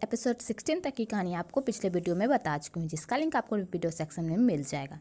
Episode 16 तक की कहानी आपको पिछले वीडियो में बता चुकी हूँ, जिसका लिंक आपको वीडियो सेक्शन में मिल जाएगा।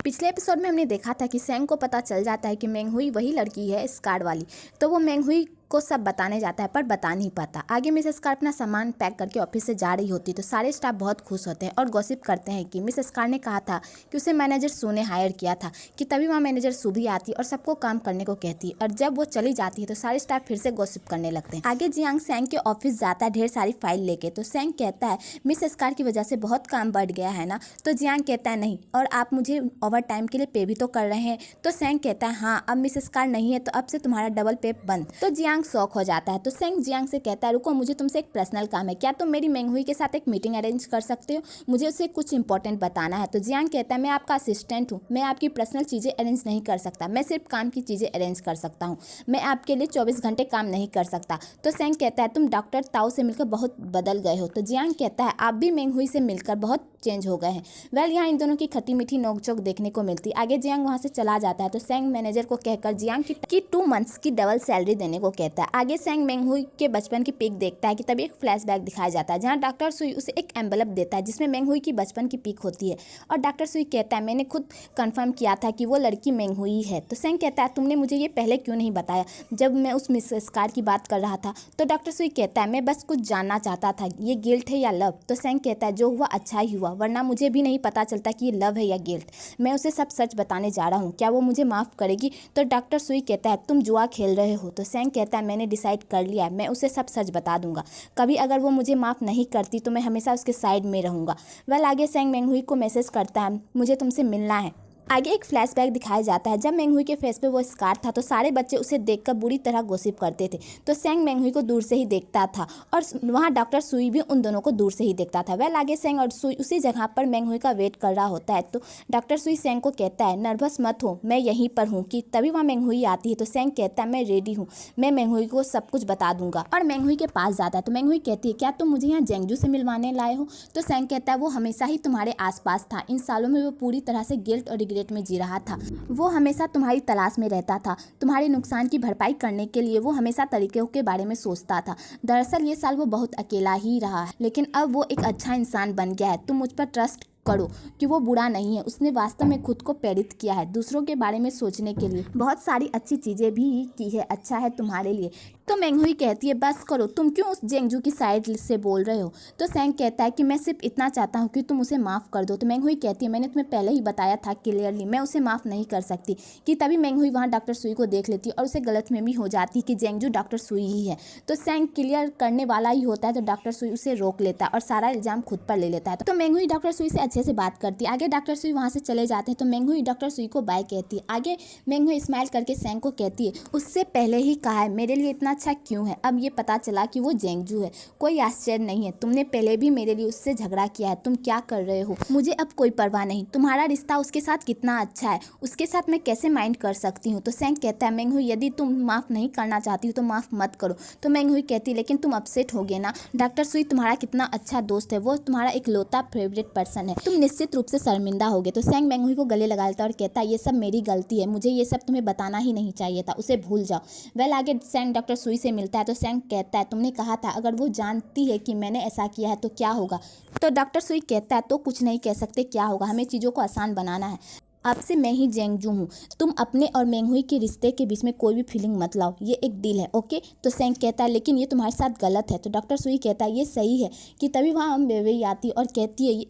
पिछले एपिसोड में हमने देखा था कि सेंग को पता चल जाता है कि मेंगहुई वही लड़की है स्कार्ड वाली, तो वो मेंगहुई को सब बताने जाता है पर बता नहीं पाता। आगे मिसेस स्कार अपना सामान पैक करके ऑफिस से जा रही होती तो सारे स्टाफ बहुत खुश होते हैं और गॉसिप करते हैं कि मिसेस स्कार ने कहा था कि उसे मैनेजर सू ने हायर किया था, कि तभी वहाँ मैनेजर सू भी आती और सबको काम करने को कहती, और जब वो चली जाती है तो सारे स्टाफ फिर से गॉसिप करने लगते हैं। आगे जियांग सेंग के ऑफिस जाता है ढेर सारी फाइल लेके, तो सेंग कहता है मिसेस स्कार की वजह से बहुत काम बढ़ गया है ना, तो जियांग कहता है नहीं, और आप मुझे ओवर टाइम के लिए पे भी तो कर रहे हैं। तो सेंग कहता है हाँ, अब मिसेस स्कार नहीं है तो अब से तुम्हारा डबल पे बंद। तो जियांग शॉक हो जाता है। तो सेंग जियांग से कहता है रुको, मुझे तुमसे एक पर्सनल काम है, क्या तुम मेरी मेंगहुई के साथ एक मीटिंग अरेंज कर सकते हो, मुझे उसे कुछ इंपॉर्टेंट बताना है। तो जियांग कहता है मैं आपका असिस्टेंट हूँ, मैं आपकी पर्सनल चीज़ें अरेंज नहीं कर सकता, मैं सिर्फ काम की चीज़ें अरेंज कर सकता हूँ, मैं आपके लिए 24 घंटे काम नहीं कर सकता। तो सेंग कहता है तुम डॉक्टर ताओ से मिलकर बहुत बदल गए हो। तो जियांग कहता है आप भी मेंगहुई से मिलकर बहुत चेंज हो गए हैं। वेल यहाँ इन दोनों की खट्टी मीठी नोकझोंक देखने को मिलती। आगे जियांग वहाँ से चला जाता है तो सेंग मैनेजर को कहकर जियांग की 2 मंथ्स की डबल सैलरी देने को कहता है। आगे सेंग मेंगहुई के बचपन की पिक देखता है कि तभी एक फ्लैशबैक दिखाया जाता है जहाँ डॉक्टर सुई उसे एक एम्बलप देता है जिसमें मेंगहुई की बचपन की पिक होती है, और डॉक्टर सुई कहता है मैंने खुद कंफर्म किया था कि वो लड़की मेंगहुई है। तो सेंग कहता है तुमने मुझे ये पहले क्यों नहीं बताया जब मैं उस मिसेस स्कार की बात कर रहा था। तो डॉक्टर सुई कहता है मैं बस कुछ जानना चाहता था, ये गिल्ट है या लव। तो सेंग कहता है जो हुआ अच्छा ही हुआ, वरना मुझे भी नहीं पता चलता कि ये लव है या गिल्ट। मैं उसे सब सच बताने जा रहा हूँ, क्या वो मुझे माफ़ करेगी। तो डॉक्टर सुई कहता है तुम जुआ खेल रहे हो। तो सेंग कहता है मैंने डिसाइड कर लिया, मैं उसे सब सच बता दूंगा, कभी अगर वो मुझे माफ़ नहीं करती तो मैं हमेशा उसके साइड में रहूंगा। वेल आगे सेंग मेंगहुई को मैसेज करता है मुझे तुमसे मिलना है। आगे एक फ्लैशबैक दिखाया जाता है जब मेंगहुई के फेस पे वो स्कार था तो सारे बच्चे उसे देखकर बुरी तरह गॉसिप करते थे। तो सेंग मेंगहुई को दूर से ही देखता था और वहाँ डॉक्टर सुई भी उन दोनों को दूर से ही देखता था। वेल आगे सेंग और सुई उसी जगह पर मेंगहुई का वेट कर रहा होता है। तो डॉक्टर सुई सेंग को कहता है नर्वस मत हो, मैं यहीं पर हूँ, कि तभी वहाँ मेंगहुई आती है। तो सेंग कहता है मैं रेडी हूँ, मैं मेंगहुई को सब कुछ बता दूंगा, और मेंगहुई के पास जाता है। तो मेंगहुई कहती है क्या तुम मुझे यहाँ जेंगजू से मिलवाने लाए हो। तो सेंग कहता है वो हमेशा ही तुम्हारे आसपास था, इन सालों में वो पूरी तरह से गिल्ट और रिग्रेट में जी रहा था, वो हमेशा तुम्हारी तलाश में रहता था, तुम्हारे नुकसान की भरपाई करने के लिए वो हमेशा तरीकों के बारे में सोचता था। दरअसल ये साल वो बहुत अकेला ही रहा है, लेकिन अब वो एक अच्छा इंसान बन गया है, तुम मुझ पर ट्रस्ट करो कि वो बुरा नहीं है, उसने वास्तव में खुद को प्रेरित किया है दूसरों के बारे में सोचने के लिए, बहुत सारी अच्छी चीज़ें भी की है, अच्छा है तुम्हारे लिए। तो मेंगहुई कहती है बस करो, तुम क्यों उस जेंगजू की साइड से बोल रहे हो। तो सेंग कहता है कि मैं सिर्फ इतना चाहता हूँ कि तुम उसे माफ़ कर दो। तो मेंगहुई कहती है मैंने तुम्हें पहले ही बताया था क्लियरली, मैं उसे माफ़ नहीं कर सकती, कि तभी मेंगहुई वहाँ डॉक्टर सुई को देख लेती और उसे गलतफहमी हो जाती कि जेंगजू डॉक्टर सुई ही है। तो सेंग क्लियर करने वाला ही होता है तो डॉक्टर सुई उसे रोक लेता है और सारा इल्ज़ाम खुद पर ले लेता है। तो मेंगहुई डॉक्टर सुई से अच्छे से बात करती है। आगे डॉक्टर सुई वहाँ से चले जाते हैं तो मेंगहुई डॉक्टर सुई को बाय कहती है। आगे मेंगहुई स्माइल करके सेंग को कहती है उससे पहले ही कहा है मेरे लिए इतना अच्छा क्यों है, अब ये पता चला कि वो जेंगजू है, कोई आश्चर्य नहीं है, तुमने पहले भी मेरे लिए उससे झगड़ा किया है, तुम क्या कर रहे हो, मुझे अब कोई परवाह नहीं, तुम्हारा रिश्ता उसके साथ कितना अच्छा है, उसके साथ मैं कैसे माइंड कर सकती हूँ। तो सेंग कहता है मेंगहुई यदि तुम माफ़ नहीं करना चाहती हो तो माफ़ मत करो। तो मेंगहुई कहती है लेकिन तुम अपसेट होगे ना, डॉक्टर सुई तुम्हारा कितना अच्छा दोस्त है, वो तुम्हारा इकलौता फेवरेट पर्सन है, तुम निश्चित रूप से शर्मिंदा होगे। तो सेंग मेंगहुई को गले लगा लेता है और कहता है ये सब मेरी गलती है, मुझे ये सब तुम्हें बताना ही नहीं चाहिए था, उसे भूल जाओ। वेल आगे सेंग डॉक्टर सुई से मिलता है तो सेंग कहता है तुमने कहा था अगर वो जानती है कि मैंने ऐसा किया है तो क्या होगा। तो डॉक्टर सुई कहता है तो कुछ नहीं कह सकते, क्या होगा, हमें चीज़ों को आसान बनाना है, अब से मैं ही जेंगजू हूँ, तुम अपने और मेंगहुई के रिश्ते के बीच में कोई भी फीलिंग मत लाओ, ये एक डील है, ओके। तो सेंग कहता है लेकिन ये तुम्हारे साथ गलत है। तो डॉक्टर सुई कहता है ये सही है, कि तभी वहाँ बेबी आती और कहती है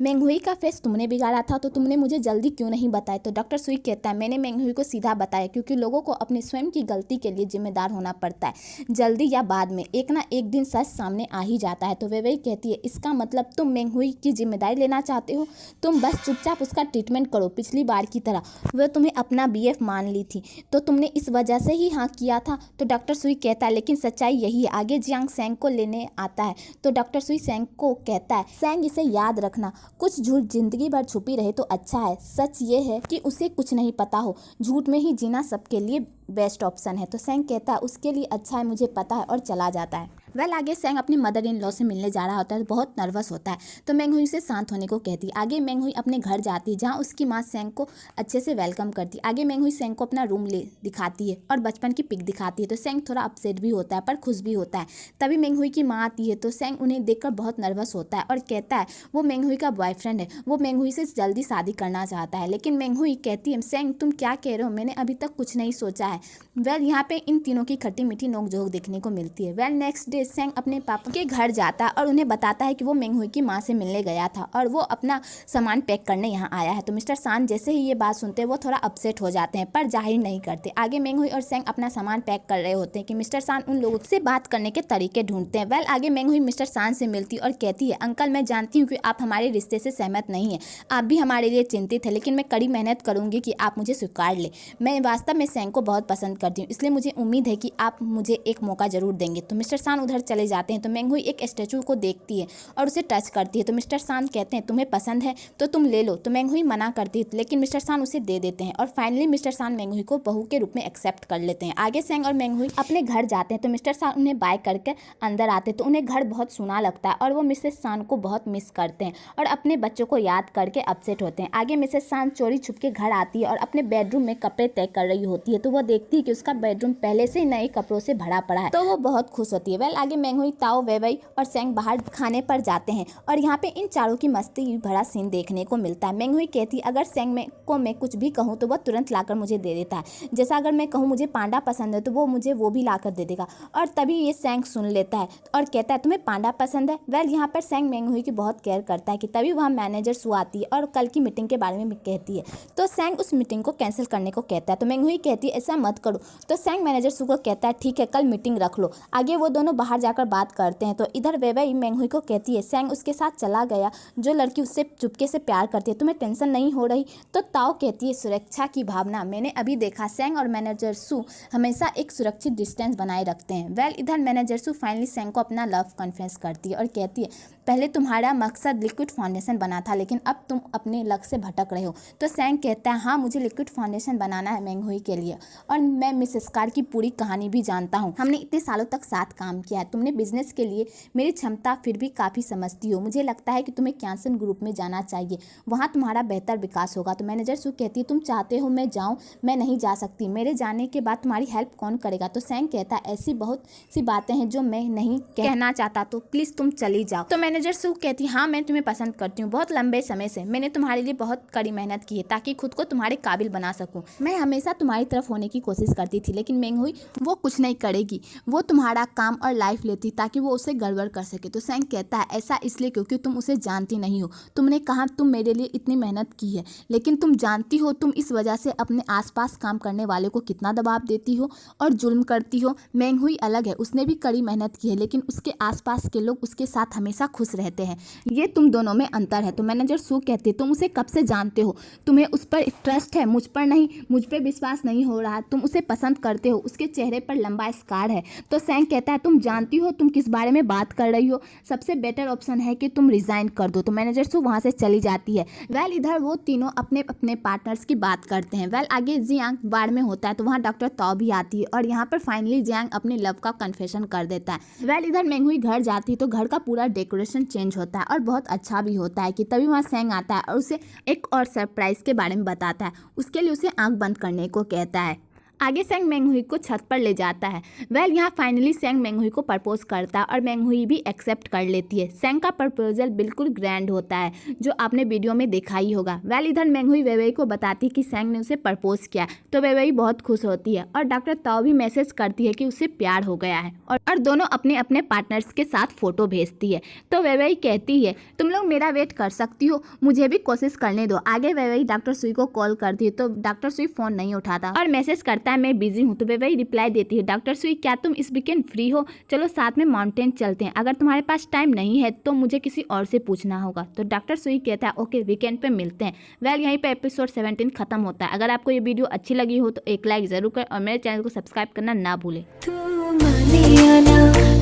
मेंगहुई का फेस तुमने बिगाड़ा था तो तुमने मुझे जल्दी क्यों नहीं बताया। तो डॉक्टर सुई कहता है मैंने मेंगहुई को सीधा बताया क्योंकि लोगों को अपने स्वयं की गलती के लिए जिम्मेदार होना पड़ता है, जल्दी या बाद में एक ना एक दिन सच सामने आ ही जाता है। तो वेवई कहती है इसका मतलब तुम मेंगहुई की जिम्मेदारी लेना चाहते हो, तुम बस चुपचाप उसका ट्रीटमेंट करो, पिछली बार की तरह वह तुम्हें अपना BF मान ली थी तो तुमने इस वजह से ही हाँ किया था। तो डॉक्टर सुई कहता है लेकिन सच्चाई यही है। आगे जियांग सेंग को लेने आता है तो डॉक्टर सुई सेंग को कहता है सेंग इसे याद रखना, कुछ झूठ जिंदगी भर छुपी रहे तो अच्छा है, सच ये है कि उसे कुछ नहीं पता हो, झूठ में ही जीना सबके लिए बेस्ट ऑप्शन है। तो सेंग कहता है उसके लिए अच्छा है मुझे पता है, और चला जाता है। वेल आगे सेंग अपनी मदर इन लॉ से मिलने जा रहा होता है तो बहुत नर्वस होता है, तो मेंग हुई से शांत होने को कहती है। आगे मेंग हुई अपने घर जाती है जहाँ उसकी माँ सेंग को अच्छे से वेलकम करती है। आगे मेंग हुई सेंग को अपना रूम ले दिखाती है और बचपन की पिक दिखाती है, तो सेंग थोड़ा अपसेट भी होता है पर खुश भी होता है। तभी मेंग हुई की माँ आती है तो सेंग उन्हें देखकर बहुत नर्वस होता है और कहता है वो मेंग हुई का बॉयफ्रेंड है, वो मेंग हुई से जल्दी शादी करना चाहता है। लेकिन मेंग हुई कहती है सेंग तुम क्या कह रहे हो, मैंने अभी तक कुछ नहीं सोचा है। वेल यहाँ पे इन तीनों की खट्टी मीठी नोकझोंक देखने को मिलती है। वेल नेक्स्ट डे सेंग अपने पापा के घर जाता है और उन्हें बताता है कि वो मेंग हुई की माँ से मिलने गया था और वो अपना सामान पैक करने यहाँ आया है। तो मिस्टर सान जैसे ही ये बात सुनते हैं वो थोड़ा अपसेट हो जाते हैं पर जाहिर नहीं करते। आगे मेंग हुई और सेंग अपना सामान पैक कर रहे होते हैं कि मिस्टर सान उन लोगों से बात करने के तरीके ढूंढते हैं। वेल आगे मेंग हुई मिस्टर सान से मिलती और कहती है अंकल मैं जानती हूँ कि आप हमारे रिश्ते से सहमत नहीं है, आप भी हमारे लिए चिंतित है, लेकिन मैं कड़ी मेहनत करूँगी कि आप मुझे स्वीकार ले। मैं वास्तव में सेंग को बहुत पसंद करती हूँ, इसलिए मुझे उम्मीद है कि आप मुझे एक मौका जरूर देंगे। तो मिस्टर सान उधर चले जाते हैं तो मेंग हुई एक स्टैचू को देखती है और उसे टच करती है। तो मिस्टर सान कहते हैं तुम्हें पसंद है तो तुम ले लो। तो मेंग हुई मना करती है लेकिन मिस्टर सान उसे दे देते हैं और फाइनली मिस्टर सान मेंग हुई को बहू के रूप में एक्सेप्ट कर लेते हैं। आगे सेंग और मेंग हुई अपने घर जाते हैं तो मिस्टर सान उन्हें बाय करके अंदर आते हैं तो उन्हें घर बहुत सूना लगता है और वो मिसेस सान को बहुत मिस करते हैं और अपने बच्चों को याद करके अपसेट होते हैं। आगे मिसेस सान चोरी छुप के घर आती है और अपने बेडरूम में कपड़े तय कर रही होती है तो वो देखती है कि उसका बेडरूम पहले से ही नए कपड़ों से भरा पड़ा है, तो वो बहुत खुश होती है। वेल आगे मेंग हुई, ताओ, वेवई और सेंग बाहर खाने पर जाते हैं और यहाँ पे इन चारों की मस्ती भरा सीन देखने को मिलता है। मेंग हुई कहती है अगर सेंग को मैं कुछ भी कहूँ तो वह तुरंत लाकर मुझे दे देता है, जैसा अगर मैं कहूँ मुझे पांडा पसंद है तो वो मुझे वो भी लाकर दे देगा। और तभी ये सेंग सुन लेता है और कहता है तुम्हें पांडा पसंद है। वेल यहाँ पर सेंग मेंग हुई की बहुत केयर करता है कि तभी वहाँ मैनेजर सु आती है और कल की मीटिंग के बारे में कहती है तो सेंग उस मीटिंग को कैंसिल करने को कहता है। तो मेंग हुई कहती है ऐसा मत करो, तो सेंग मैनेजर सु को कहता है ठीक है कल मीटिंग रख लो। आगे वो दोनों बाहर जाकर बात करते हैं तो इधर वेवई मेंग हुई को कहती है सेंग उसके साथ चला गया जो लड़की उससे चुपके से प्यार करती है, तुम्हें टेंशन नहीं हो रही। तो ताओ कहती है सुरक्षा की भावना, मैंने अभी देखा सेंग और मैनेजर सु हमेशा एक सुरक्षित डिस्टेंस बनाए रखते हैं। वेल इधर मैनेजर सु फाइनली सेंग को अपना लव कन्फेस करती है और कहती है पहले तुम्हारा मकसद लिक्विड फाउंडेशन बना था लेकिन अब तुम अपने लक्ष्य से भटक रहे हो। तो सेंग कहता है हाँ मुझे लिक्विड फाउंडेशन बनाना है मेंग हुई के लिए और मैं मिस स्कार की पूरी कहानी भी जानता हूँ, हमने इतने सालों तक साथ काम किया है, तुमने बिजनेस के लिए मेरी क्षमता फिर भी काफ़ी समझती हो, मुझे लगता है कि तुम्हें कैंसन ग्रुप में जाना चाहिए, वहाँ तुम्हारा बेहतर विकास होगा। तो मैनेजर सु कहती है तुम चाहते हो मैं जाऊँ, मैं नहीं जा सकती, मेरे जाने के बाद तुम्हारी हेल्प कौन करेगा। तो सेंग कहता है ऐसी बहुत सी बातें हैं जो मैं नहीं कहना चाहता, तो प्लीज़ तुम चली जाओ। तो मैनेजर सु कहती हाँ मैं तुम्हें पसंद करती हूँ, बहुत लंबे समय से मैंने तुम्हारे लिए बहुत कड़ी मेहनत की है ताकि खुद को तुम्हारे काबिल बना सकूँ, मैं हमेशा तुम्हारी तरफ होने की कोशिश करती थी लेकिन मेंग हुई वो कुछ नहीं करेगी, वो तुम्हारा काम और लाइफ लेती ताकि वो उसे गड़बड़ कर सके। तो सेंग कहता है ऐसा इसलिए क्योंकि तुम उसे जानती नहीं हो, तुमने कहा तुम मेरे लिए इतनी मेहनत की है लेकिन तुम जानती हो तुम इस वजह से अपने आसपास काम करने वाले को कितना दबाव देती हो और जुल्म करती हो। मेंग हुई अलग है, उसने भी कड़ी मेहनत की है लेकिन उसके आसपास के लोग उसके साथ हमेशा खुश रहते हैं, ये तुम दोनों में अंतर है। तो मैनेजर सु कहते तुम उसे कब से जानते हो, तुम्हें उस पर ट्रस्ट है, मुझ पर नहीं, मुझ पर विश्वास नहीं हो रहा, तुम उसे पसंद करते हो, उसके चेहरे पर लंबा स्कार है। तो सेंग कहता है तुम जानती हो तुम किस बारे में बात कर रही हो, सबसे बेटर ऑप्शन है कि तुम रिजाइन कर दो। तो मैनेजर सु वहाँ से चली जाती है। वेल इधर वो तीनों अपने अपने पार्टनर्स की बात करते हैं। वेल आगे जियांग बार में होता है तो वहाँ डॉक्टर ताओ भी आती है और यहाँ पर फाइनली जियांग अपने लव का कन्फेशन कर देता है। वेल इधर मेंग हुई घर जाती है तो घर का पूरा डेकोरेशन चेंज होता है और बहुत अच्छा भी होता है कि तभी वहाँ सेंग आता है और उसे एक और सरप्राइज के बारे में बताता है, उसके लिए उसे आंख बंद करने को कहता है। आगे सेंग मेंग हुई को छत पर ले जाता है। वेल यहाँ फाइनली सेंग मेंग हुई को प्रपोज करता है और मेंग हुई भी एक्सेप्ट कर लेती है। सेंग का प्रपोजल बिल्कुल ग्रैंड होता है जो आपने वीडियो में देखा ही होगा। वेल इधर मेंग हुई वेवई को बताती है कि सेंग ने उसे प्रपोज किया तो वेवई बहुत खुश होती है और डॉक्टर ताओ भी मैसेज करती है कि उसे प्यार हो गया है और दोनों अपने अपने पार्टनर्स के साथ फोटो भेजती है। तो वेवई कहती है तुम लोग मेरा वेट कर सकती हो, मुझे भी कोशिश करने दो। आगे वेवई डॉक्टर सुई को कॉल करती है तो डॉक्टर सुई फोन नहीं उठाता और मैसेज करता है मैं बिजी हूँ। तो वेवई रिप्लाई देती है डॉक्टर सुई क्या तुम इस वीकेंड फ्री हो, चलो साथ में माउंटेन चलते हैं, अगर तुम्हारे पास टाइम नहीं है तो मुझे किसी और से पूछना होगा। तो डॉक्टर सुई कहता है ओके वीकेंड पे मिलते हैं। वेल यहीं पे एपिसोड 17 खत्म होता है। अगर आपको ये वीडियो अच्छी लगी हो तो एक लाइक जरूर करें और मेरे चैनल को सब्सक्राइब करना ना भूलें।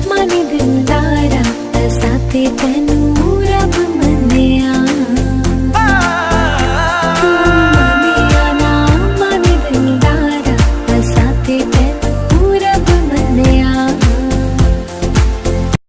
माने दिलदारा साथे तैनू रब मन्निया।